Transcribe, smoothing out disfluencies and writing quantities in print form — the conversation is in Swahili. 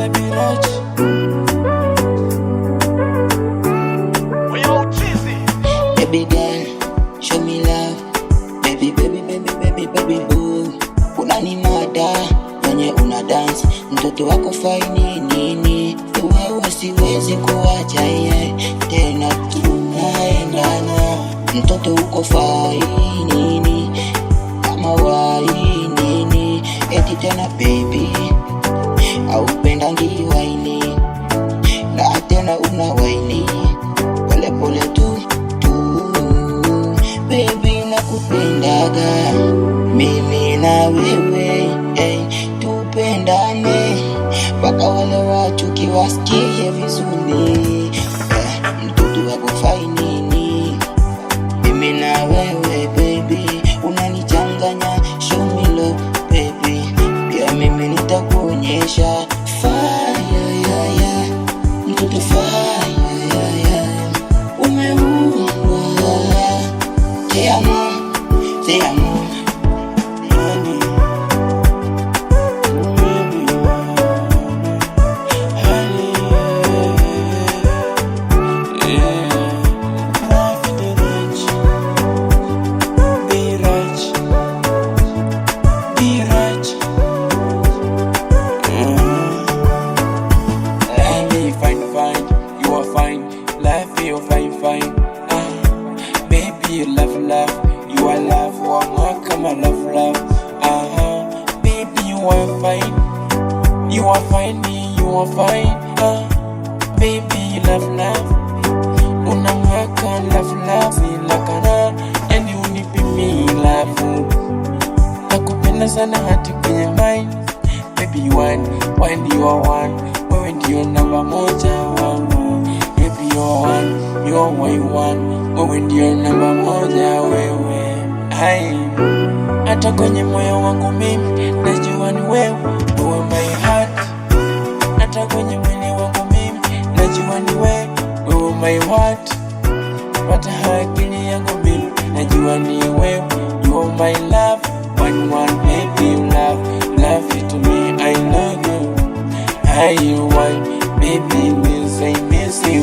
producer Biraj. Baby girl, show me love. Baby, baby, baby, baby, baby boo. Unanimada wenye una dance, mtoto wako faini nini? Wewe siwezi kuacha yeye, tena tunaendana. Mtoto uko faini nini? Kama waini, eti tena baby aupendangi waini, na tena una waini pole pole tu baby, nakupendaga mimi na wewe, tupendane mpaka wale watu kiwasikie vizuri. Mtoto wako fainini, mimi na wewe baby, unanichanganya, show me love baby, pia mimi nitakuonyesha fire, mtoto fire, umeua. Te amo, te amo. You love, you are love, come on, love, baby, you are fine, you are fine, baby, you love, unamwaka love, silakana, yani unipimi love, nakupenda sana hati kwenye mind, baby, you are one, wewe ndio namba moja wangu, baby, you are one, you are my one, wewe ndio namba moja wewe. Hai, hata kwenye moyo wangu mimi najua ni wewe, wewe my heart. Hata kwenye mwili wangu mimi najua ni wewe, wewe my heart. Hata akili yangu mimi najua ni wewe, you are my love, one baby, love you to me, I love you. Hai, you want baby, miss you.